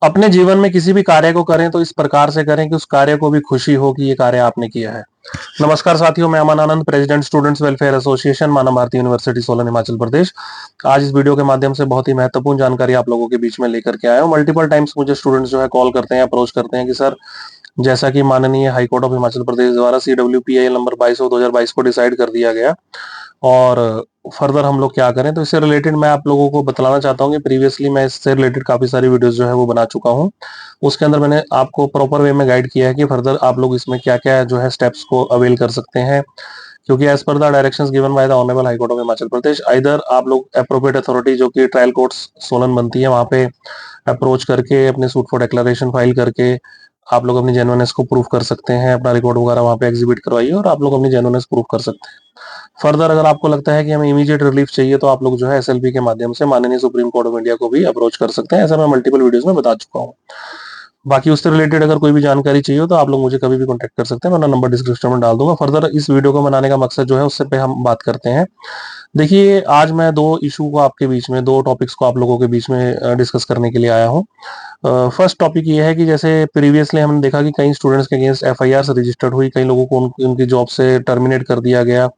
अपने जीवन में किसी भी कार्य को करें तो इस प्रकार से करें कि उस कार्य को भी खुशी हो कि ये कार्य आपने किया है। नमस्कार साथियों, मैं Aman Anand, president students welfare association, मानव भारती यूनिवर्सिटी सोलन, हिमाचल प्रदेश। आज इस वीडियो के माध्यम से बहुत ही महत्वपूर्ण जानकारी आप लोगों के बीच में लेकर के आया हूँ। मल्टीपल टाइम्स मुझे स्टूडेंट्स जो है कॉल करते हैं, अप्रोच करते हैं कि सर, जैसा कि माननीय हाईकोर्ट ऑफ हिमाचल प्रदेश द्वारा CWPIL नंबर 22/2022 को डिसाइड कर दिया गया, और फर्दर हम लोग क्या करें। तो इससे रिलेटेड मैं आप लोगों को बतलाना चाहता हूँ कि प्रीवियसली मैं इससे रिलेटेड काफी सारी वीडियोस जो है वो बना चुका हूँ। उसके अंदर मैंने आपको प्रॉपर वे में गाइड किया है कि फर्दर आप लोग इसमें क्या क्या जो है स्टेप्स को अवेल कर सकते हैं, क्योंकि as per the directions given by the honourable high court of Himachal Pradesh, either आप लोग एप्रोप्रिएट अथॉरिटी जो कि ट्रायल कोर्ट्स सोलन बनती है वहां पे अप्रोच करके अपने सूट फॉर डिक्लेरेशन फाइल करके आप लोग अपनी जेन्युइननेस को प्रूव कर सकते हैं, अपना रिकॉर्ड वगैरह वहां पे एग्जिबिट करवाइए और आप लोग अपनी जेन्युइननेस प्रूव कर सकते हैं। फर्दर अगर आपको लगता है कि हमें इमीडिएट रिलीफ चाहिए तो आप लोग जो है SLP के माध्यम से माननीय सुप्रीम कोर्ट ऑफ इंडिया को भी अप्रोच कर सकते हैं। ऐसा मैं मल्टीपल वीडियोस में बता चुका हूँ। बाकी उससे रिलेटेड अगर कोई भी जानकारी चाहिए तो आप लोग मुझे कभी भी कॉन्टेक्ट कर सकते हैं, मैं नंबर डिस्क्रिप्शन में डाल दूंगा। फर्दर इस वीडियो को बनाने का मकसद जो है उससे पे हम बात करते हैं। देखिए, आज मैं दो इशू को आपके बीच में, दो टॉपिक्स को आप लोगों के बीच में डिस्कस करने के लिए आया हूँ। फर्स्ट टॉपिक ये है कि जैसे प्रीवियसली हमने देखा कि कई स्टूडेंट्स के अगेंस्ट FIR रजिस्टर्ड हुई, कई लोगों को उनकी जॉब से टर्मिनेट कर दिया गया,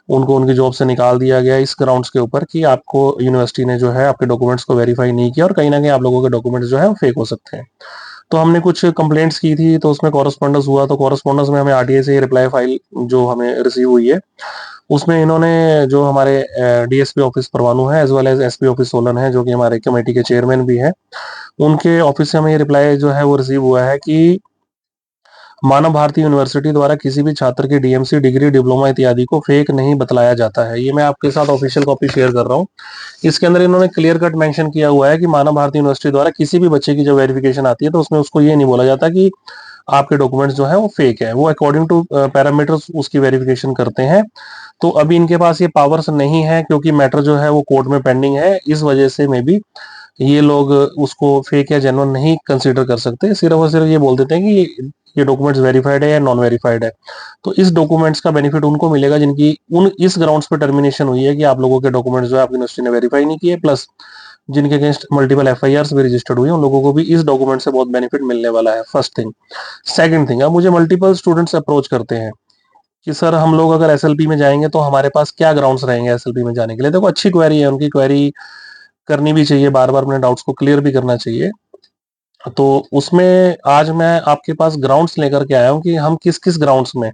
उनको उनकी जॉब से निकाल दिया गया इस ग्राउंड्स के ऊपर कि आपको यूनिवर्सिटी ने जो है आपके डॉक्यूमेंट्स को वेरीफाई नहीं किया और कहीं ना कहीं आप लोगों के डॉक्यूमेंट्स जो है वो फेक हो सकते हैं। तो हमने कुछ कंप्लेंट्स की थी, तो उसमें कॉरेस्पॉन्डेंस हुआ, तो कॉरेस्पॉन्डेंस में हमें RTI से रिप्लाई फाइल जो हमें रिसीव हुई है, उसमें इन्होंने जो हमारे DSP ऑफिस परवाणु है as well as SP office Solan है, जो कि हमारे कमेटी के चेयरमैन भी हैं, उनके ऑफिस से हमें ये रिप्लाई जो है वो रिसीव हुआ है कि मानव भारती यूनिवर्सिटी द्वारा किसी भी छात्र की DMC डिग्री, डिप्लोमा इत्यादि को फेक नहीं बतलाया जाता है। ये मैं आपके साथ ऑफिशियल कॉपी शेयर कर रहा हूँ। इसके अंदर इन्होंने क्लियर कट मेंशन किया हुआ है कि मानव भारती यूनिवर्सिटी द्वारा किसी भी बच्चे की जो वेरिफिकेशन आती है तो उसमें उसको ये नहीं बोला जाता कि आपके डॉक्यूमेंट्स जो है वो फेक है, वो अकॉर्डिंग टू पैरामीटर्स उसकी वेरिफिकेशन करते हैं। तो अभी इनके पास ये पावर्स नहीं है, क्योंकि मैटर जो है वो कोर्ट में पेंडिंग है, इस वजह से मे बी ये लोग उसको फेक या जेन्युइन नहीं कंसीडर कर सकते, सिर्फ और सिर्फ ये बोल देते हैं कि ये डॉक्यूमेंट्स वेरीफाइड है या नॉन वेरीफाइड है। तो इस डॉक्यूमेंट्स का बेनिफिट उनको मिलेगा जिनकी उन इस ग्राउंड्स पर टर्मिनेशन हुई है कि आप लोगों के डॉक्यूमेंट्स जो है आपकी यूनिवर्सिटी ने वेरीफाई नहीं किए, प्लस जिनके अगेंस्ट मल्टीपल FIRs भी रजिस्टर्ड हुई है उन लोगों को भी इस डॉक्यूमेंट से बहुत बेनिफिट मिलने वाला है। First thing. सेकंड थिंग, अब मुझे मल्टीपल स्टूडेंट्स अप्रोच करते हैं कि सर, हम लोग अगर SLP में जाएंगे तो हमारे पास क्या ग्राउंड्स रहेंगे SLP में जाने के लिए। देखो, अच्छी क्वेरी है, उनकी क्वेरी करनी भी चाहिए, बार बार अपने डाउट्स को क्लियर भी करना चाहिए। तो उसमें आज मैं आपके पास ग्राउंड्स लेकर के आया हूँ कि हम किस किस ग्राउंड्स में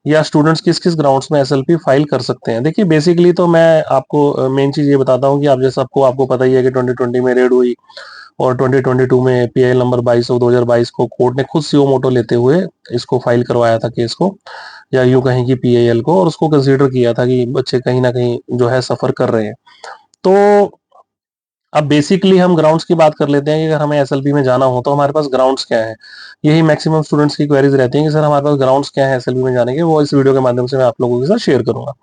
या स्टूडेंट्स किस किस ग्राउंड्स में SLP फाइल कर सकते हैं। देखिए, बेसिकली तो मैं आपको मेन चीज ये बताता हूँ कि आप जैसा आपको पता ही है कि 2020 में रेड हुई और 2022 में PIL नंबर 22/2022 को कोर्ट ने खुद सीओ मोटो लेते हुए इसको फाइल करवाया था केस को, या यूं कहीं की PIL को, और उसको कंसीडर किया था कि बच्चे कहीं ना कहीं जो है सफर कर रहे हैं। तो अब बेसिकली हम ग्राउंड्स की बात कर लेते हैं कि अगर हमें SLP में जाना हो तो हमारे पास ग्राउंड्स क्या है। यही मैक्सिमम स्टूडेंट्स की क्वेरीज रहती हैं कि सर, हमारे पास ग्राउंड्स क्या है SLP में जाने के, वो इस वीडियो के माध्यम से मैं आप लोगों के साथ शेयर करूंगा।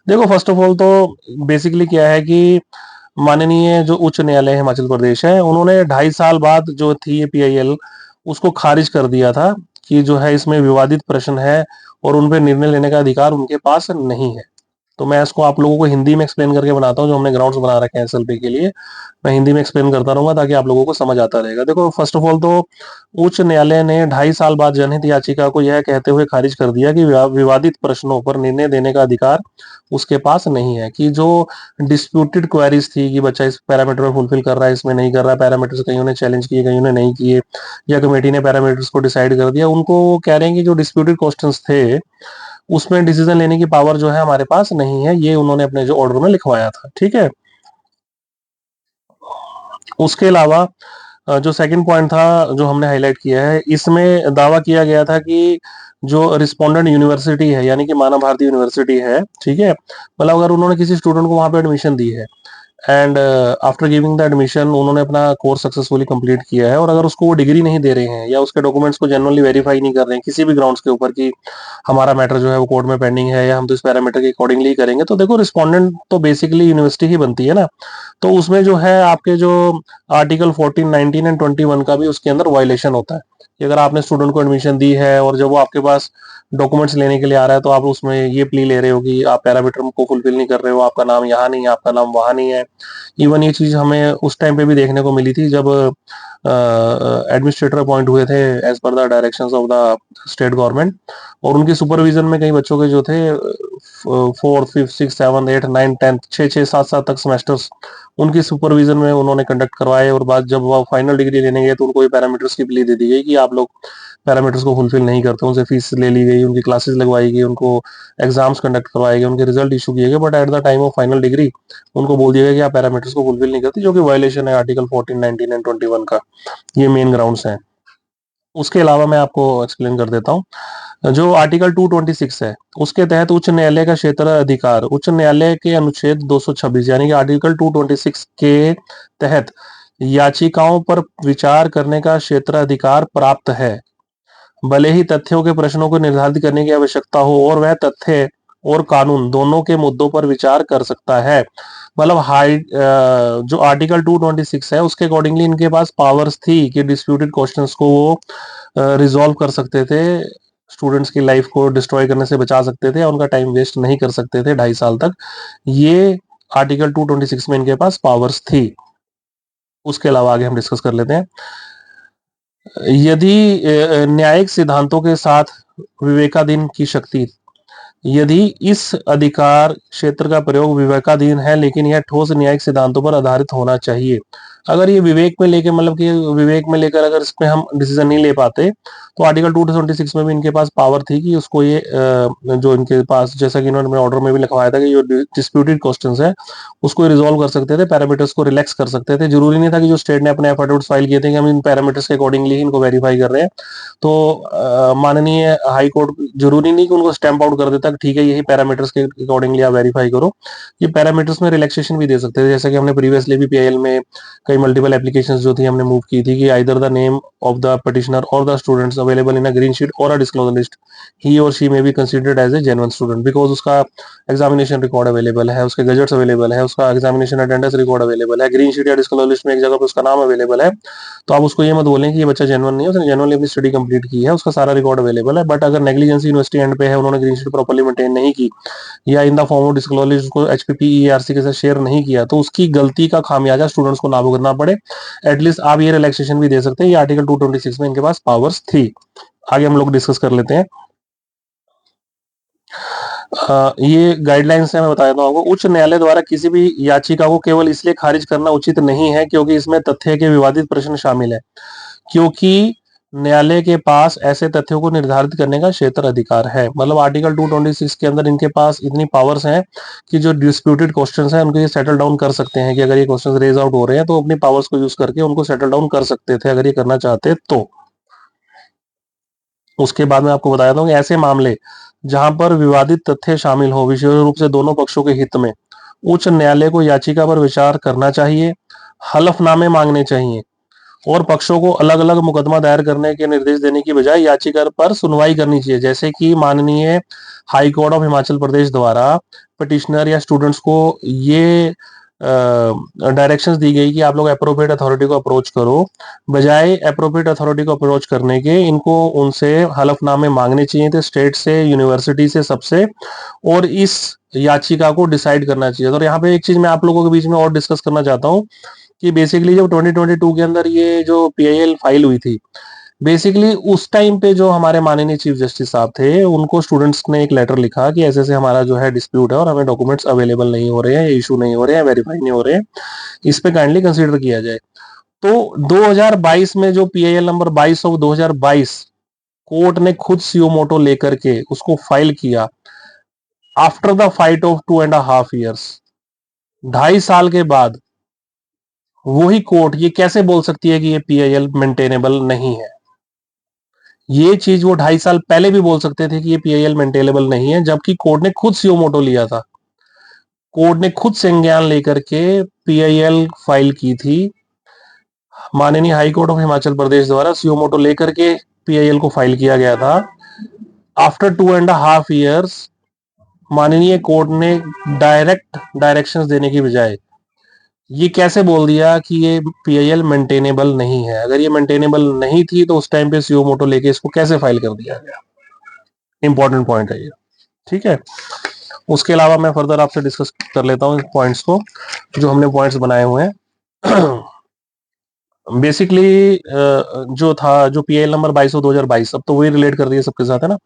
देखो, फर्स्ट ऑफ ऑल तो बेसिकली क्या है कि माननीय जो उच्च न्यायालय हिमाचल प्रदेश है, उन्होंने 2.5 साल बाद जो थी ये PIL, उसको खारिज कर दिया था कि जो है इसमें विवादित प्रश्न है और उन पर निर्णय लेने का अधिकार उनके पास नहीं है। तो मैं इसको आप लोगों को हिंदी में एक्सप्लेन करके बनाता हूँ, जो हमने ग्राउंड्स बना रखे हैं SLP के लिए, मैं हिंदी में एक्सप्लेन करता रहूंगा ताकि आप लोगों को समझ आता रहेगा। देखो, फर्स्ट ऑफ ऑल तो उच्च न्यायालय ने 2.5 साल बाद जनहित याचिका को यह कहते हुए खारिज कर दिया कि विवादित प्रश्नों पर निर्णय देने का अधिकार उसके पास नहीं है। कि जो डिस्प्यूटेड क्वेरीज थी कि बच्चा इस पैरामीटर में फुलफिल कर रहा है, इसमें नहीं कर रहा है, पैरामीटर्स कईयों ने चैलेंज किए, कईयों ने नहीं किए, या कमेटी ने पैरामीटर्स को डिसाइड कर दिया, उनको वो कह रहे हैं कि जो डिस्प्यूटेड क्वेश्चंस थे उसमें डिसीजन लेने की पावर जो है हमारे पास नहीं है। ये उन्होंने अपने जो ऑर्डर में लिखवाया था, ठीक है। उसके अलावा जो सेकंड पॉइंट था जो हमने हाईलाइट किया है, इसमें दावा किया गया था कि जो रिस्पोंडेंट यूनिवर्सिटी है, यानी कि मानव भारती यूनिवर्सिटी है, ठीक है, मतलब अगर उन्होंने किसी स्टूडेंट को वहां पे एडमिशन दी है and after giving the admission उन्होंने अपना कोर्स सक्सेसफुली कंप्लीट किया है, और अगर उसको वो डिग्री नहीं दे रहे हैं या उसके डॉक्यूमेंट्स को जेन्युइनली वेरीफाई नहीं कर रहे हैं किसी भी ग्राउंड्स के ऊपर कि हमारा मैटर जो है वो कोर्ट में पेंडिंग है या हम तो इस पैरामीटर के अकॉर्डिंगली करेंगे, तो देखो, रिस्पोंडेंट तो बेसिकली यूनिवर्सिटी ही बनती है ना। तो उसमें जो है आपके जो आर्टिकल 14, 19 एंड 21 का भी उसके अंदर वायलेशन होता है। कि अगर आपने स्टूडेंट को एडमिशन दी है और जब वो आपके पास डॉक्यूमेंट्स लेने के लिए आ रहा है तो आप उसमें ये प्ली ले रहे हो कि आप पैरामीटर को फुलफिल नहीं कर रहे हो, आपका नाम यहाँ नहीं है, आपका नाम वहाँ नहीं है। इवन ये चीज हमें उस टाइम पे भी देखने को मिली थी जब एडमिनिस्ट्रेटर अपॉइंट हुए थे as per the directions of the state government, और उनकी सुपरविजन में कई बच्चों के जो थे 4th 5th 6th 7th 8th 9th 10th 6 6 7 7 तक सेमेस्टर्स उनकी सुपरविजन में उन्होंने कंडक्ट करवाए, और बाद जब वो फाइनल डिग्री लेने गए तो उनको ये पैरामीटर्स की प्ली दे दी गई कि आप लोग पैरामीटर्स को फुलफिल नहीं करते, उनसे फीस ले ली गई, उनकी क्लासेस लगवाई गई, उनको एग्जाम्स कंडक्ट करवाए गए, उनके रिजल्ट इशू किए गए, but at the time of final decree उनको बोल दिया गया कि आप पैरामीटर्स को फुलफिल नहीं करते, जो कि वायलेशन है आर्टिकल 14 19 एंड 21 का। ये मेन ग्राउंड्स हैं। उसके अलावा मैं आपको एक्सप्लेन कर देता हूँ। जो आर्टिकल 226 है उसके तहत उच्च न्यायालय का क्षेत्र अधिकार उच्च न्यायालय के अनुच्छेद 226 यानी कि आर्टिकल 226 के तहत याचिकाओं पर विचार करने का क्षेत्र अधिकार प्राप्त है, भले ही तथ्यों के प्रश्नों को निर्धारित करने की आवश्यकता हो, और वह तथ्य और कानून दोनों के मुद्दों पर विचार कर सकता है। मतलब जो आर्टिकल 226 है उसके अकॉर्डिंगली इनके पास पावर्स थी कि डिस्प्यूटेड क्वेश्चंस को वो रिजॉल्व कर सकते थे, स्टूडेंट्स की लाइफ को डिस्ट्रॉय करने से बचा सकते थे, उनका टाइम वेस्ट नहीं कर सकते थे 2.5 साल तक। ये आर्टिकल 226 में इनके पास पावर्स थी। उसके अलावा आगे हम डिस्कस कर लेते हैं। यदि न्यायिक सिद्धांतों के साथ विवेकाधीन की शक्ति, यदि इस अधिकार क्षेत्र का प्रयोग विवेकाधीन है लेकिन यह ठोस न्यायिक सिद्धांतों पर आधारित होना चाहिए। अगर ये विवेक में लेके मतलब कि विवेक में लेकर अगर इसमें हम डिसीजन नहीं ले पाते तो आर्टिकल 226 में भी इनके पास पावर थी कि उसको ये जो इनके पास, जैसा कि इन्होंने ऑर्डर में भी लिखवाया था कि जो डिस्प्यूटेड क्वेश्चंस है उसको रिजोल्व कर सकते थे, पैरामीटर्स को रिलैक्स कर सकते थे। जरूरी नहीं था कि जो स्टेट ने अपने एफिडेविट्स फाइल किए थे कि हम इन पैरामीटर्स के अकॉर्डिंगली इनको वेरीफाई कर रहे हैं, तो माननीय हाई कोर्ट जरूरी नहीं कि उनको स्टैंप आउट कर देता कि ठीक है यही पैरामीटर्स के अकॉर्डिंगली आप वेरीफाई करो। ये पैरामीटर्स में रिलैक्सेशन भी दे सकते थे, जैसे कि हमने प्रीवियसली भी पीआईएल में कई मल्टीपल एप्लीकेशंस जो थी हमने मूव की थी कि either the name of the petitioner और the students available in a green sheet और अ डिस्क्लोजर लिस्ट, ही और she may be considered as a genuine student because उसका एग्जामिनेशन रिकॉर्ड अवेलेबल है, उसके गजेट्स अवेलेबल है, उसका examination attendance record available है, green sheet या disclosure list में एक जगह पर उसका नाम अवेलेबल है। तो आप उसको ये मत बोलें कि ये बच्चा जेन्युइन नहीं है, उसने जेन्युइनली अपनी स्टडी कंप्लीट की है, उसका सारा रिकॉर्ड अवेलेबल है। बट अगर नेग्लिजेंसी यूनिवर्सिटी एंड पे है, उन्होंने ग्रीन शीट प्रॉपर्ली मेंटेन नहीं की या इन द फॉर्म ऑफ डिस्क्लोजर उसको एचपीपीईआरसी के साथ शेयर नहीं किया, तो उसकी गलती का खामियाजा स्टूडेंट्स को ना भुगतना पड़े, एटलीस्ट आप ये रिलैक्सेशन भी दे सकते हैं। ये आर्टिकल 226 में इनके पास पावर्स थी। आगे हम लोग डिस्कस कर लेते हैं। ये गाइडलाइंस है, मैं बता देता हूँ आपको। उच्च न्यायालय द्वारा किसी भी याचिका को केवल इसलिए खारिज करना उचित नहीं है क्योंकि इसमें तथ्य के विवादित प्रश्न शामिल है, क्योंकि न्यायालय के पास ऐसे तथ्यों को निर्धारित करने का क्षेत्र अधिकार है। मतलब आर्टिकल 226 के अंदर इनके पास इतनी पावर्स हैं कि जो डिस्प्यूटेड क्वेश्चंस हैं उनको ये सेटल डाउन कर सकते हैं, कि अगर ये क्वेश्चंस रेज आउट हो रहे हैं तो अपनी पावर्स को यूज करके उनको सेटल डाउन कर सकते थे अगर ये करना चाहते तो। उसके बाद में आपको बताया था कि ऐसे मामले जहां पर विवादित तथ्य शामिल हो, विशेष रूप से दोनों पक्षों के हित में, उच्च न्यायालय को याचिका पर विचार करना चाहिए, हलफनामे मांगने चाहिए और पक्षों को अलग अलग मुकदमा दायर करने के निर्देश देने की बजाय याचिका पर सुनवाई करनी चाहिए। जैसे कि माननीय हाई कोर्ट ऑफ हिमाचल प्रदेश द्वारा पिटिशनर या स्टूडेंट्स को ये डायरेक्शंस दी गई कि आप लोग अप्रोप्रिएट अथॉरिटी को अप्रोच करो, बजाय अप्रोप्रिएट अथॉरिटी को अप्रोच करने के इनको उनसे हलफनामे मांगने चाहिए थे, स्टेट से, यूनिवर्सिटी से, सबसे, और इस याचिका को डिसाइड करना चाहिए। तो यहाँ पे एक चीज मैं आप लोगों के बीच में और डिस्कस करना चाहता हूँ कि बेसिकली जब 2022 के अंदर ये जो पीआईएल फाइल हुई थी, बेसिकली उस टाइम पे जो हमारे माननीय चीफ जस्टिस साहब थे उनको स्टूडेंट्स ने एक लेटर लिखा कि ऐसे ऐसे हमारा जो है डिस्प्यूट है और हमें डॉक्यूमेंट्स अवेलेबल नहीं हो रहे हैं, इशू नहीं हो रहे हैं, वेरीफाई नहीं हो रहे हैं, इस पे काइंडली कंसीडर किया जाए। तो 2022 में जो पीआईएल नंबर 22 ऑफ 2022 कोर्ट ने खुद सीओ मोटो लेकर के उसको फाइल किया after the fight of 2.5 years, 2.5 साल के बाद वही कोर्ट ये कैसे बोल सकती है कि ये पीआईएल मेंटेनेबल नहीं है? ये चीज वो 2.5 साल पहले भी बोल सकते थे कि ये पीआईएल मेंटेनेबल नहीं है, जबकि कोर्ट ने खुद सीओ मोटो लिया था, कोर्ट ने खुद संज्ञान लेकर के पीआईएल फाइल की थी। माननीय हाई कोर्ट ऑफ हिमाचल प्रदेश द्वारा सीओ मोटो लेकर के पीआईएल को फाइल किया गया था। आफ्टर 2.5 years माननीय कोर्ट ने डायरेक्ट डायरेक्शंस देने की बजाय ये कैसे बोल दिया कि ये पीआईएल मेंटेनेबल नहीं है? अगर ये मेंटेनेबल नहीं थी तो उस टाइम पे सीओ मोटो लेके इसको कैसे फाइल कर दिया गया? इंपॉर्टेंट पॉइंट है ये, ठीक है। उसके अलावा मैं फर्दर आपसे डिस्कस कर लेता हूँ पॉइंट्स को, जो हमने पॉइंट्स बनाए हुए हैं। बेसिकली जो था, जो पीएल नंबर 22/2022, अब तो वही रिलेट कर रही है सबके साथ, है ना,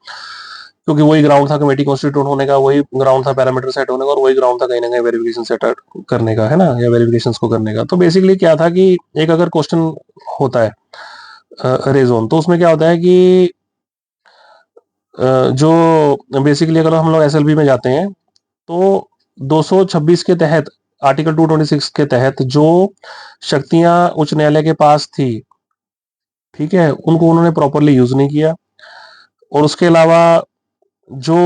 क्योंकि वही ग्राउंड था कमेटी कॉन्स्टिट्यूट होने का, वही ग्राउंड था पैरामीटर सेट होने का, और वही ग्राउंड था कहीं ना कहीं वेरिफिकेशन सेट करने का, है ना, या वेरिफिकेशन को करने का। तो बेसिकली क्या था कि एक अगर क्वेश्चन होता है रेजोन, तो उसमें क्या होता है कि जो बेसिकली अगर हम लोग एसएलबी में जाते हैं तो 226 के तहत, आर्टिकल 226 के तहत जो शक्तियां उच्च न्यायालय के पास थी, ठीक है, उनको उन्होंने प्रॉपरली यूज नहीं किया। और उसके अलावा जो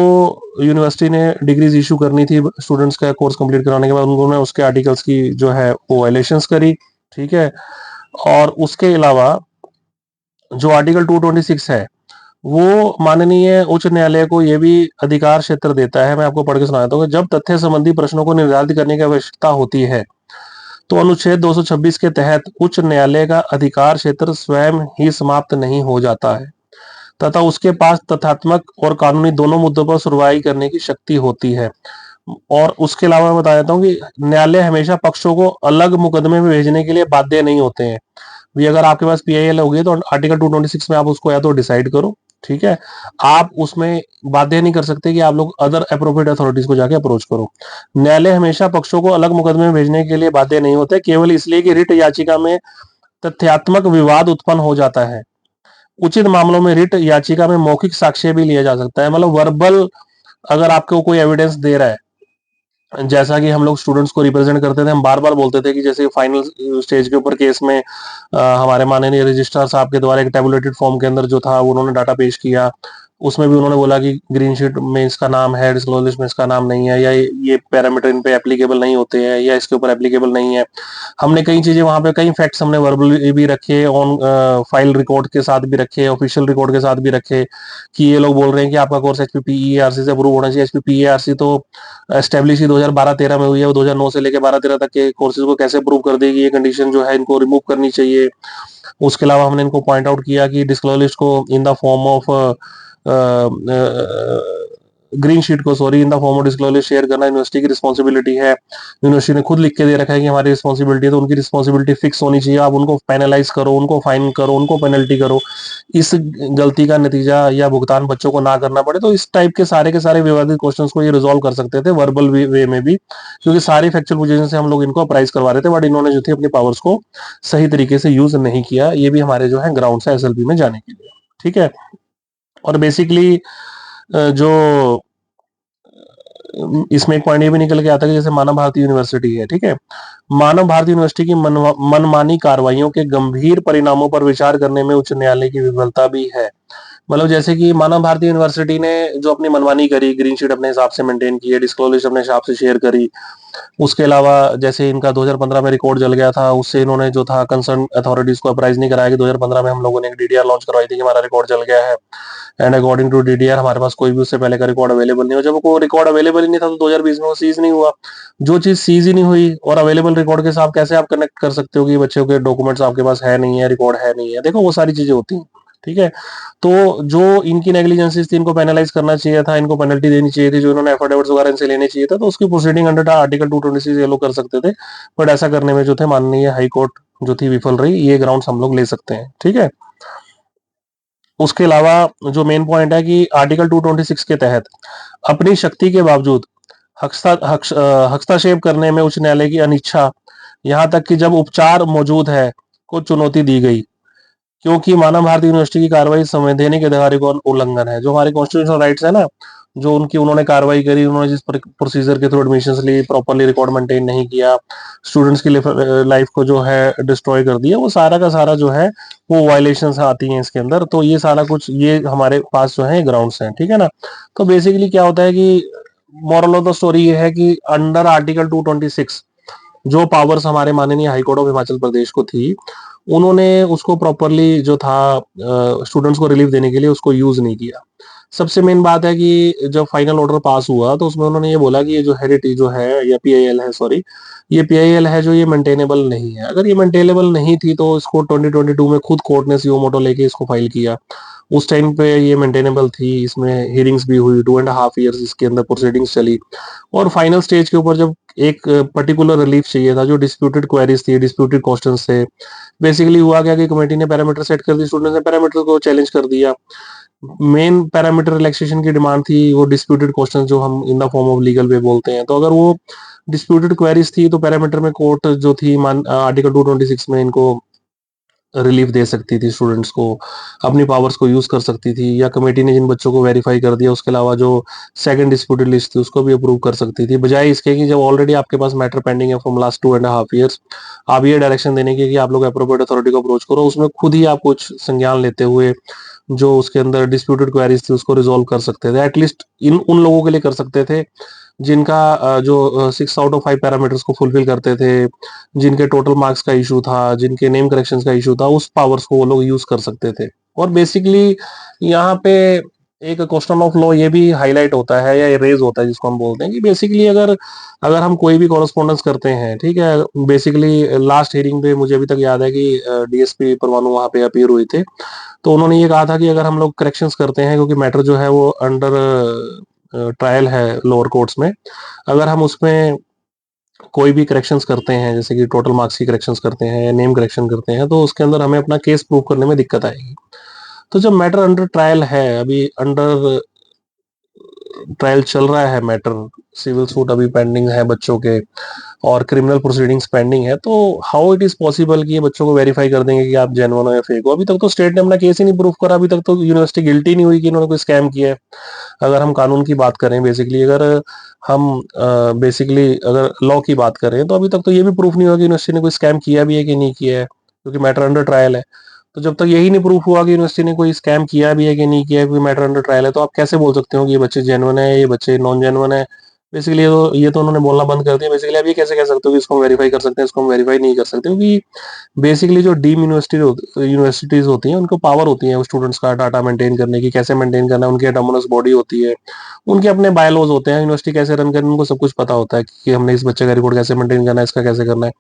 यूनिवर्सिटी ने डिग्रीज इशू करनी थी स्टूडेंट्स का कोर्स कंप्लीट कराने के बाद, उन्होंने उसके आर्टिकल्स की जो है वो वायलेशंस करी, ठीक है। और उसके अलावा जो आर्टिकल 226 है वो माननीय उच्च न्यायालय को यह भी अधिकार क्षेत्र देता है, मैं आपको पढ़ के सुनाता हूँ, जब तथ्य संबंधी प्रश्नों को निर्धारित करने की आवश्यकता होती है तो अनुच्छेद 226 के तहत उच्च न्यायालय का अधिकार क्षेत्र स्वयं ही समाप्त नहीं हो जाता है, तथा उसके पास तथ्यात्मक और कानूनी दोनों मुद्दों पर सुनवाई करने की शक्ति होती है। और उसके अलावा मैं बता देता हूँ कि न्यायालय हमेशा पक्षों को अलग मुकदमे में भेजने के लिए बाध्य नहीं होते हैं। भी अगर आपके पास पीआईएल होगी तो आर्टिकल 226 में आप उसको या तो डिसाइड करो, ठीक है, आप उसमें बाध्य नहीं कर सकते कि आप लोग अदर अप्रोप्रिएट अथॉरिटीज को जाके अप्रोच करो। न्यायालय हमेशा पक्षों को अलग मुकदमे में भेजने के लिए बाध्य नहीं होते, केवल इसलिए कि रिट याचिका में तथ्यात्मक विवाद उत्पन्न हो जाता है। उचित मामलों में रिट याचिका में मौखिक साक्ष्य भी लिया जा सकता है, मतलब वर्बल, अगर आपको कोई एविडेंस दे रहा है, जैसा कि हम लोग स्टूडेंट्स को रिप्रेजेंट करते थे, हम बार बार बोलते थे कि जैसे फाइनल स्टेज के ऊपर केस में हमारे माननीय रजिस्ट्रार साहब के द्वारा एक टेबुलेटेड फॉर्म के अंदर जो था उन्होंने डाटा पेश किया, उसमें भी उन्होंने बोला कि ग्रीन शीट में इसका नाम है, डिस्क्लोजर लिस्ट में इसका नाम नहीं है, या ये पैरामीटर इन पे एप्लीकेबल नहीं होते हैं, या इसके ऊपर एप्लीकेबल नहीं है। हमने कई चीजें वहां पे, कई फैक्ट्स हमने वर्बली भी रखे, ऑन फाइल रिकॉर्ड के साथ भी रखे, ऑफिशियल रिकॉर्ड के साथ भी रखे, कि ये लोग बोल रहे हैं कि आपका कोर्स एचपीपीईआरसी से अप्रूव होना चाहिए। एचपीपीईआरसी तो एस्टेब्लिश ही 2012-13 में हुई है, वो 2009 से लेकर 12-13 तक के कोर्सेज को कैसे अप्रूव कर देगी, ये कंडीशन जो है इनको रिमूव करनी चाहिए। उसके अलावा हमने इनको पॉइंट आउट किया कि डिस्क्लोजर लिस्ट को in the form of green sheet को, sorry, in the form of disclosure share करना यूनिवर्सिटी की रिस्पॉन्सिबिलिटी है। यूनिवर्सिटी ने खुद लिख के दे रखा है कि हमारी रिस्पॉन्सिबिलिटी है, तो उनकी रिस्पॉन्सिबिलिटी फिक्स होनी चाहिए। आप उनको पेनलाइज करो, उनको फाइन करो, उनको पेनल्टी करो, इस गलती का नतीजा या भुगतान बच्चों को ना करना पड़े। तो इस टाइप के सारे विवादित क्वेश्चंस को ये रिजॉल्व कर सकते थे वर्बल वे में भी, क्योंकि सारी फैक्चुअल पोजीशन से हम लोग इनको अप्राइज करवा रहे थे, बट इन्होंने जो थी अपनी पावर्स को सही तरीके से यूज नहीं किया। ये भी हमारे जो है ग्राउंड है एसएलपी में जाने के लिए, ठीक है। और बेसिकली जो इसमें एक पॉइंट ये भी निकल के आता है कि जैसे मानव भारती यूनिवर्सिटी है, ठीक है, मानव भारती यूनिवर्सिटी की मनमानी कार्रवाइयों के गंभीर परिणामों पर विचार करने में उच्च न्यायालय की विफलता भी है। मतलब जैसे कि मानव भारती यूनिवर्सिटी ने जो अपनी मनमानी करी, ग्रीन शीट अपने हिसाब से मेंटेन की है, डिस्क्लोजर अपने हिसाब से शेयर करी, उसके अलावा जैसे इनका 2015 में रिकॉर्ड जल गया था, उससे इन्होंने जो था कंसर्न अथॉरिटीज को अप्राइज नहीं कराया कि 2015 में हम लोगों ने एक डीडीआर लॉन्च करवाई थी कि हमारा रिकॉर्ड जल गया है, एंड अकॉर्डिंग टू डीडीआर हमारे पास कोई भी उससे पहले का रिकॉर्ड अवेलेबल नहीं हो। जब वो रिकॉर्ड अवेलेबल ही नहीं था तो 2020 में वो सीज नहीं हुआ। जो चीज सीज ही नहीं हुई और अवेलेबल रिकॉर्ड के साथ कैसे आप कनेक्ट कर सकते हो कि बच्चों के डॉक्यूमेंट्स आपके पास है नहीं है, रिकॉर्ड है नहीं है? देखो वो सारी चीजें होती हैं, ठीक है। तो जो इनकी नेग्लिजेंसीज थी, इनको पेनलाइज करना चाहिए था, इनको पेनल्टी देनी चाहिए थी, जो इन्होंने एफोर्डेबल्स वगैरह इनसे लेने चाहिए था, तो उसकी प्रोसीडिंग अंडर आर्टिकल 226 ये लोग कर सकते थे। बट ऐसा करने में जो थे माननीय हाई कोर्ट जो थी विफल रही। ये ग्राउंड्स हम लोग ले सकते हैं, ठीक है। उसके अलावा जो मेन पॉइंट है कि आर्टिकल 226 के तहत अपनी शक्ति के बावजूद हस्तक्षेप करने में उच्च न्यायालय की अनिच्छा, यहाँ तक कि जब उपचार मौजूद है, को चुनौती दी गई, क्योंकि मानव भारती यूनिवर्सिटी की कार्रवाई संवैधानिक अधिकारों का उल्लंघन है। जो हमारे कॉन्स्टिट्यूशनल राइट्स है ना, जो उनकी उन्होंने कार्रवाई करी, उन्होंने जिस प्रोसीजर के थ्रू एडमिशन ली, प्रॉपरली रिकॉर्ड मेंटेन नहीं किया, स्टूडेंट्स की लाइफ को जो है डिस्ट्रॉय कर दिया, वो सारा का सारा जो है वो वायलेशंस आती हैं इसके अंदर। तो ये सारा कुछ ये हमारे पास जो है ग्राउंड्स हैं, ठीक है ना। तो बेसिकली क्या होता है कि मॉरल ऑफ द स्टोरी ये है कि अंडर आर्टिकल 226 जो पावर्स हमारे माननीय हाईकोर्ट ऑफ हिमाचल प्रदेश को थी, उन्होंने उसको प्रॉपरली जो था स्टूडेंट्स को रिलीफ देने के लिए उसको यूज नहीं किया। सबसे मेन बात है कि जब फाइनल ऑर्डर पास हुआ तो उसमें उन्होंने ये बोला कि ये जो हेरिटेज जो है या पीआईएल है, सॉरी, ये पीआईएल है जो ये मेंटेनेबल नहीं है। अगर ये मेंटेनेबल नहीं थी तो इसको 2022 में खुद कोर्ट ने सीओ मोटो लेके इसको फाइल किया। उस टाइम पे ये मेंटेनेबल थी, इसमें हियरिंग्स भी हुई, 2.5 years इसके अंदर प्रोसीडिंग्स चली, और फाइनल स्टेज के ऊपर जब एक पर्टिकुलर रिलीफ चाहिए था, जो डिस्प्यूटेड क्वेरीज थी, डिस्प्यूटेड क्वेश्चंस थे, बेसिकली हुआ क्या कि कमेटी ने पैरामीटर सेट कर दी, स्टूडेंट्स ने पैरामीटर को चैलेंज कर दिया। मेन पैरामीटर रिलैक्सेशन की डिमांड थी वो डिस्प्यूटेड क्वेश्चन जो हम इन the form of legal way बोलते हैं। तो अगर वो डिस्प्यूटेड क्वेरीज थी तो पैरामीटर में कोर्ट जो थी आर्टिकल 226 में इनको रिलीफ दे सकती थी, स्टूडेंट्स को अपनी पावर्स को यूज कर सकती थी, या कमेटी ने जिन बच्चों को वेरीफाई कर दिया उसके अलावा जो सेकंड डिस्प्यूटेड लिस्ट थी उसको भी अप्रूव कर सकती थी, बजाय इसके कि जब ऑलरेडी आपके पास मैटर पेंडिंग है फ्रॉम लास्ट 2.5 years, आप ये डायरेक्शन देने की कि आप लोग अप्रोप्रिएट अथॉरिटी को अप्रोच करो, उसमें खुद ही आप कुछ संज्ञान लेते हुए जो उसके अंदर डिस्प्यूटेड क्वेरीज थी उसको रिजोल्व कर सकते थे। एटलीस्ट इन उन लोगों के लिए कर सकते थे जिनका जो 6 out of 5 पैरामीटर्स को फुलफिल करते थे, जिनके टोटल मार्क्स का इशू था, जिनके नेम करेक्शंस का इशू था, उस पावर्स को वो लोग यूज कर सकते थे। और बेसिकली यहाँ पे एक क्वेश्चन ऑफ लॉ ये भी हाईलाइट होता है या रेज होता है, जिसको हम बोलते हैं कि बेसिकली अगर अगर हम कोई भी कॉरेस्पॉन्डेंस करते हैं, ठीक है, बेसिकली लास्ट हियरिंग पे मुझे अभी तक याद है कि डीएसपी परमाणु वहां पे अपीयर हुए थे, तो उन्होंने ये कहा था कि अगर हम लोग करेक्शंस करते हैं, क्योंकि मैटर जो है वो अंडर ट्रायल है लोअर कोर्ट्स में, अगर हम उसमें कोई भी करेक्शंस करते हैं, जैसे कि टोटल मार्क्स की करेक्शंस करते हैं, नेम करेक्शन करते हैं, तो उसके अंदर हमें अपना केस प्रूव करने में दिक्कत आएगी। तो जब मैटर अंडर ट्रायल है, अभी अंडर ट्रायल चल रहा है मैटर, सिविल सूट अभी पेंडिंग है बच्चों के, और क्रिमिनल प्रोसीडिंग्स पेंडिंग है, तो हाउ इट इज पॉसिबल कि ये बच्चों को वेरीफाई कर देंगे कि आप जेन्युइन हो या फेक हो? अभी तक तो स्टेट ने अपना केस ही नहीं प्रूव करा, अभी तक तो यूनिवर्सिटी गिल्टी नहीं हुई कि इन्होंने कोई स्कैम किया है। अगर हम कानून की बात करें, बेसिकली अगर हम बेसिकली अगर लॉ की बात करें, तो अभी तक तो ये भी प्रूफ नहीं हुआ कि यूनिवर्सिटी ने कोई स्कैम किया भी है कि नहीं किया है, क्योंकि मैटर अंडर ट्रायल है। तो जब तक यही नहीं प्रूफ हुआ कि यूनिवर्सिटी ने कोई स्कैम किया भी है कि नहीं किया है, कोई मैटर अंडर ट्रायल है, तो आप कैसे बोल सकते हो कि ये बच्चे जेन्युइन है, ये बच्चे नॉन जेन्युइन है? बेसिकली ये तो उन्होंने बोलना बंद कर दिया। बेसिकली आप ये कैसे कह सकते हो कि इसको हम वेरीफाई कर सकते हैं, इसको हम वेरीफाई नहीं कर सकते? क्योंकि बेसिकली जो डीम यूनिवर्सिटीज होती हैं उनको पावर होती है स्टूडेंट्स का डाटा मेंटेन करने की, कैसे मेंटेन करना है, उनकी एटोनमस बॉडी होती है, उनके अपने बायलॉज होते हैं, यूनिवर्सिटी कैसे रन करनी है उनको सब कुछ पता होता है कि हमने इस बच्चे का रिकॉर्ड कैसे मेंटेन करना है, इसका कैसे करना है।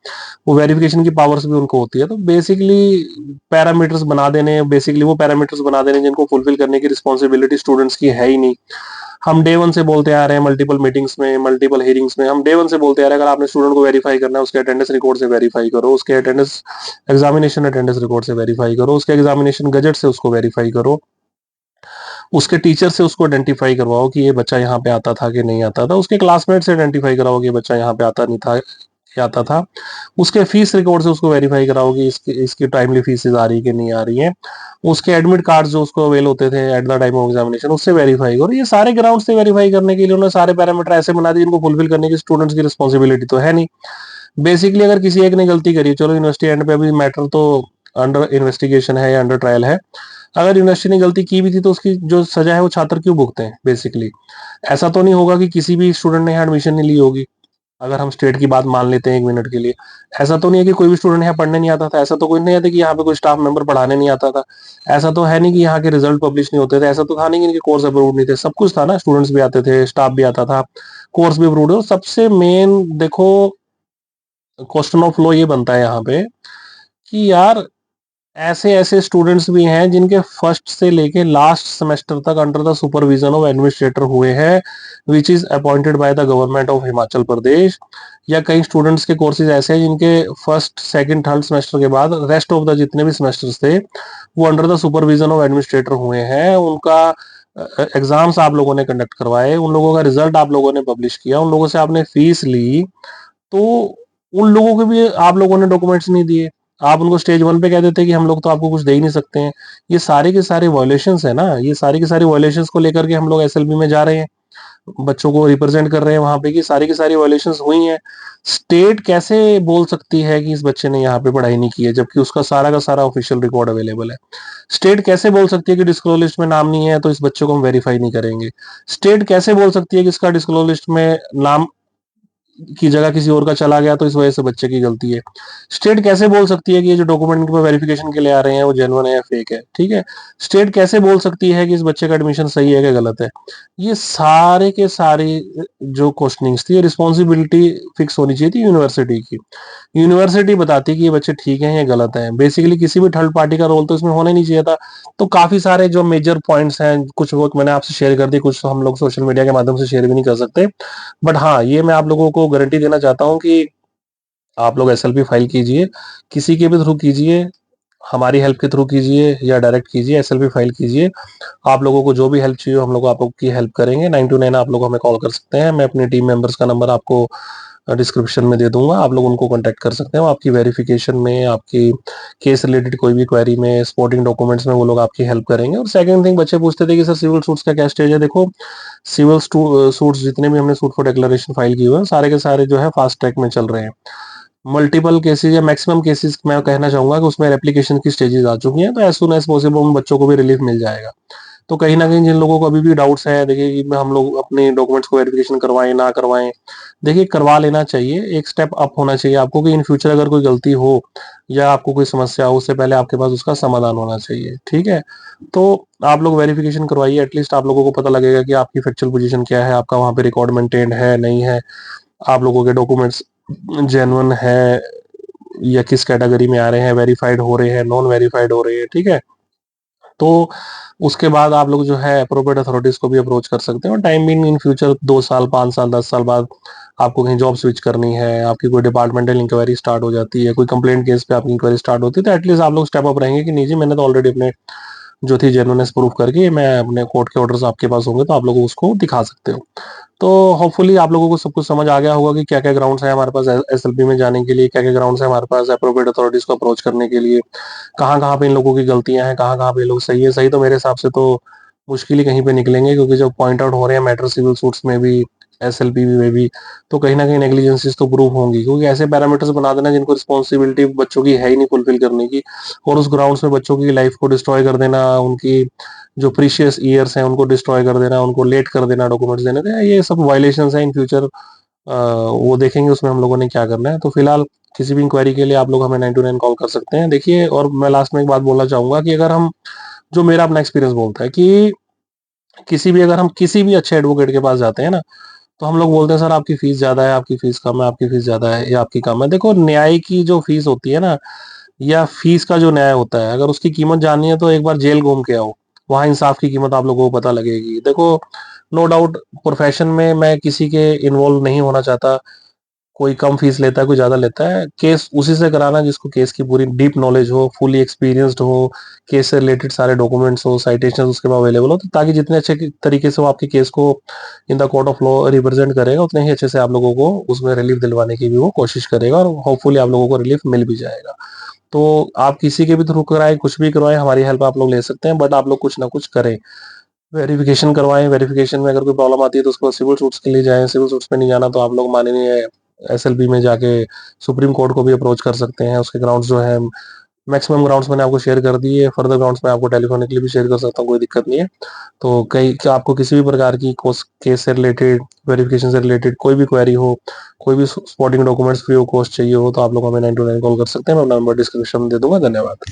वो वेरिफिकेशन की पावर्स भी उनको होती है। तो बेसिकली पैरामीटर्स बना देने, बेसिकली वो पैरामीटर्स बना देने जिनको फुलफिल करने की रिस्पॉन्सिबिलिटी स्टूडेंट्स की है ही नहीं। हम डे वन से बोलते आ रहे हैं, मल्टीपल मीटिंग्स में, मल्टीपल हियरिंग्स में हम डे वन से बोलते आ रहे हैं, अगर आपने स्टूडेंट को वेरीफाई करना है, उसके अटेंडेंस रिकॉर्ड से वेरीफाई करो, उसके अटेंडेंस एग्जामिनेशन अटेंडेंस रिकॉर्ड से वेरीफाई करो, उसके एग्जामिनेशन गजट से उसको वेरीफाई करो, उसके टीचर से उसको आइडेंटिफाई करवाओ कि ये बच्चा यहाँ पे आता था कि नहीं आता था, उसके क्लासमेट से आइडेंटिफाई कराओ कि ये बच्चा यहाँ पे आता नहीं था, ये आता था, उसके फीस रिकॉर्ड से उसको वेरीफाई कराओ कि इसकी इसकी टाइमली फीसेज आ रही है कि नहीं आ रही है, उसके एडमिट कार्ड जो उसको अवेल होते थे at the time of examination उससे वेरीफाई करो। ये सारे ग्राउंड से वेरीफाई करने के लिए उन्होंने सारे पैरामीटर ऐसे बना दिए जिनको फुलफिल करने की स्टूडेंट्स की रिस्पॉन्सिबिलिटी तो है नहीं। बेसिकली अगर किसी एक ने गलती करी, चलो यूनिवर्सिटी एंड पे अभी मैटर तो अंडर इन्वेस्टिगेशन है या अंडर ट्रायल है, अगर यूनिवर्सिटी ने गलती की भी थी तो उसकी जो सजा है वो छात्र क्यों भुगते हैं? बेसिकली ऐसा तो नहीं होगा कि किसी भी स्टूडेंट ने यहाँ एडमिशन नहीं ली होगी, अगर हम स्टेट की बात मान लेते हैं 1 मिनट के लिए, ऐसा तो नहीं है कि कोई भी स्टूडेंट यहाँ पढ़ने नहीं आता था, ऐसा तो कोई नहीं आता कि यहाँ पे कोई स्टाफ मेंबर पढ़ाने नहीं आता था, ऐसा तो है नहीं कि यहाँ के रिजल्ट पब्लिश नहीं होते थे, ऐसा तो था नहीं कि इनके कोर्स अप्रूव नहीं थे, सब कुछ था ना, स्टूडेंट्स भी आते थे, स्टाफ भी आता था, कोर्स भी अप्रूव। और सबसे मेन देखो क्वेश्चन ऑफ लॉ ये बनता है यहाँ पे कि यार ऐसे ऐसे स्टूडेंट्स भी हैं जिनके फर्स्ट से लेके लास्ट सेमेस्टर तक under the supervision of administrator हुए हैं, which is appointed by the government of Himachal Pradesh. या कई स्टूडेंट्स के कोर्सेज ऐसे हैं जिनके फर्स्ट सेकंड थर्ड सेमेस्टर के बाद रेस्ट ऑफ द जितने भी सेमेस्टर्स थे वो under the supervision of administrator हुए हैं, उनका एग्जाम्स आप लोगों ने कंडक्ट करवाए, उन लोगों का रिजल्ट आप लोगों ने पब्लिश किया, उन लोगों से आपने फीस ली, तो उन लोगों के भी आप लोगों ने डॉक्यूमेंट्स नहीं दिए, आप उनको स्टेज वन पे कह देते कि हम लोग तो आपको कुछ दे ही नहीं सकते हैं। ये सारे के सारे वायलेशंस है ना, ये सारी की सारी वायलेशंस को लेकर के हम लोग एसएलबी में जा रहे हैं, बच्चों को रिप्रेजेंट कर रहे हैं वहां पे कि सारी की सारी वायलेशंस हुई हैं। स्टेट कैसे बोल सकती है कि इस बच्चे ने यहाँ पे पढ़ाई नहीं की है जबकि उसका सारा का सारा ऑफिशियल रिकॉर्ड अवेलेबल है? स्टेट कैसे बोल सकती है कि डिस्क्लोज लिस्ट में नाम नहीं है तो इस बच्चे को हम वेरीफाई नहीं करेंगे? स्टेट कैसे बोल सकती है कि इसका डिस्क्लोज लिस्ट में नाम की जगह किसी और का चला गया तो इस वजह से बच्चे की गलती है। स्टेट कैसे बोल सकती है कि ये जो डॉक्यूमेंट इनके पास वेरिफिकेशन के लिए आ रहे हैं वो जेन्युइन है या फेक है? ठीक है, स्टेट कैसे बोल सकती है कि इस बच्चे का एडमिशन सही है कि गलत है? ये सारे के सारे जो क्वेश्चनिंग्स थी, रिस्पॉन्सिबिलिटी फिक्स होनी चाहिए थी यूनिवर्सिटी की। यूनिवर्सिटी बताती कि ये बच्चे ठीक हैं या गलत हैं। बेसिकली किसी भी थर्ड पार्टी का रोल तो इसमें होना ही नहीं चाहिए था। तो काफी सारे जो मेजर पॉइंट्स हैं, कुछ वो मैंने आपसे शेयर कर दी, कुछ तो हम लोग सोशल मीडिया के माध्यम से शेयर भी नहीं कर सकते। बट हाँ, ये मैं आप लोगों को गारंटी देना चाहता हूँ कि आप लोग एसएलपी फाइल कीजिए, किसी के भी थ्रू कीजिए, हमारी हेल्प के थ्रू कीजिए या डायरेक्ट कीजिए, एसएलपी फाइल कीजिए। आप लोगों को जो भी हेल्प चाहिए हम लोग आप लोग की हेल्प करेंगे। 929 आप लोग हमें कॉल कर सकते हैं। मैं अपनी टीम मेंबर्स का नंबर आपको डिस्क्रिप्शन में दे दूंगा, आप लोग उनको कांटेक्ट कर सकते हैं। वो आपकी वेरिफिकेशन में, आपकी केस रिलेटेड कोई भी क्वेरी में, स्पोर्टिंग डॉक्यूमेंट्स में वो लोग आपकी हेल्प करेंगे। और सेकंड थिंग, बच्चे पूछते थे कि सर सिविल सूट्स का क्या स्टेज है? देखो, सिविल सूट्स जितने भी हमने सूट फॉर डिक्लेरेशन फाइल किए हुए हैं सारे के सारे जो है फास्ट ट्रैक में चल रहे हैं। मल्टीपल केसेस या मैक्सिमम केसेस मैं कहना चाहूंगा कि उसमें एप्लीकेशन की स्टेजेस आ चुकी हैं, तो एज सुन एज पॉसिबल उन बच्चों को भी रिलीफ मिल जाएगा। तो कहीं ना कहीं जिन लोगों को अभी भी डाउट्स हैं, देखिए कि हम लोग अपने डॉक्यूमेंट्स को वेरिफिकेशन करवाएं ना करवाएं, देखिए करवा लेना चाहिए। एक स्टेप अप होना चाहिए आपको कि इन फ्यूचर अगर कोई गलती हो या आपको कोई समस्या हो, उससे पहले आपके पास उसका समाधान होना चाहिए। ठीक है, तो आप लोग वेरिफिकेशन करवाइए, एटलीस्ट आप लोगों को पता लगेगा कि आपकी फैक्चुअल पोजीशन क्या है, आपका वहाँ पे रिकॉर्ड मेंटेन है नहीं है, आप लोगों के डॉक्यूमेंट्स जेन्युइन है या किस कैटेगरी में आ रहे हैं, वेरीफाइड हो रहे हैं, नॉन वेरीफाइड हो रहे हैं। ठीक है, तो उसके बाद आप लोग जो है अप्रोप्रिएट अथॉरिटीज को भी अप्रोच कर सकते हैं। और टाइम बीइंग इन फ्यूचर 2 साल, 5 साल, 10 साल बाद आपको कहीं जॉब स्विच करनी है, आपकी कोई डिपार्टमेंटल इंक्वायरी स्टार्ट हो जाती है, कोई कंप्लेंट केस पे आपकी इंक्वायरी स्टार्ट होती है, तो एटलीस्ट आप लोग स्टेप अप रहेंगे कि नहीं जी, मैंने तो ऑलरेडी अपने जो थी जेन्युइननेस प्रूफ करके मैं अपने कोर्ट के ऑर्डर्स आपके पास होंगे तो आप लोग उसको दिखा सकते हो। तो होपफुली आप लोगों को सब कुछ समझ आ गया होगा कि क्या क्या ग्राउंड्स है हमारे पास एसएलपी में जाने के लिए, क्या क्या ग्राउंड्स है हमारे पास अप्रोप्रिएट अथॉरिटीज को अप्रोच करने के लिए, कहाँ कहाँ पे इन लोगों की गलतियां हैं, कहाँ कहाँ पे लोग सही है। सही तो मेरे हिसाब से तो मुश्किल ही कहीं पे निकलेंगे, क्योंकि जब पॉइंट आउट हो रहे हैं मैटर सिविल सूट्स में भी, एसएलपी में भी, तो कहीं ना कहीं नेग्लिजेंसीज तो प्रूव होंगी, क्योंकि ऐसे पैरामीटर्स बना देना जिनको रिस्पॉन्सिबिलिटी बच्चों की है ही नहीं फुलफिल करने की, और उस ग्राउंड्स में बच्चों की लाइफ को डिस्ट्रॉय कर देना, उनकी जो प्रीशियस ईयर्स हैं उनको डिस्ट्रॉय कर देना, उनको लेट कर देना डॉक्यूमेंट्स देने थे, ये सब वायलेशंस हैं। इन फ्यूचर वो देखेंगे उसमें हम लोगों ने क्या करना है। तो फिलहाल किसी भी इंक्वायरी के लिए आप लोग हमें 929 कॉल कर सकते हैं। देखिए, और मैं लास्ट में एक बात बोलना चाहूंगा कि अगर हम, जो मेरा अपना एक्सपीरियंस बोलता है कि अगर हम किसी भी अच्छे एडवोकेट के पास जाते हैं ना, तो हम लोग बोलते हैं सर आपकी फीस ज्यादा है, आपकी फीस कम है, आपकी फीस ज्यादा है या आपकी कम है। देखो, न्याय की जो फीस होती है ना, या फीस का जो न्याय होता है, अगर उसकी कीमत जाननी है तो एक बार जेल घूम के आओ, वहां इंसाफ की कीमत आप लोगों को पता लगेगी। देखो, नो डाउट प्रोफेशन में मैं किसी के इन्वॉल्व नहीं होना चाहता, कोई कम फीस लेता है, कोई ज्यादा लेता है। केस उसी से कराना जिसको केस की पूरी डीप नॉलेज हो, फुली एक्सपीरियंस्ड हो, केस से रिलेटेड सारे डॉक्यूमेंट्स हो, साइटेशन उसके पास अवेलेबल हो, तो ताकि जितने अच्छे तरीके से वो आपके केस को in the court of law represent करेगा, उतने ही अच्छे से आप लोगों को उसमें रिलीफ दिलवाने की भी वो कोशिश करेगा, और होपफुली आप लोगों को रिलीफ मिल भी जाएगा। तो आप किसी के भी थ्रू कराएं, कुछ भी करवाएं, हमारी हेल्प आप लोग ले सकते हैं, बट आप लोग कुछ ना कुछ करें, वेरिफिकेशन करवाएं। वेरिफिकेशन में अगर कोई प्रॉब्लम आती है तो उसको सिविल सूट्स के लिए जाएं, सिविल सूट्स में नहीं जाना तो आप लोग माननीय एसएलपी में जाके सुप्रीम कोर्ट को भी अप्रोच कर सकते हैं। उसके ग्राउंड्स जो है, मैक्सिमम ग्राउंड्स मैंने आपको शेयर कर दिए, फर्दर ग्राउंड्स में आपको टेलीफोनिकली भी शेयर कर सकता हूँ, कोई दिक्कत नहीं है। तो कई क्या आपको किसी भी प्रकार की केस से रिलेटेड, वेरिफिकेशन से रिलेटेड कोई भी क्वेरी हो, कोई भी spotting documents free of cost चाहिए हो, तो आप लोग हमें 929 कॉल कर सकते हैं। मैं नंबर डिस्क्रिप्शन में दे दूंगा। धन्यवाद।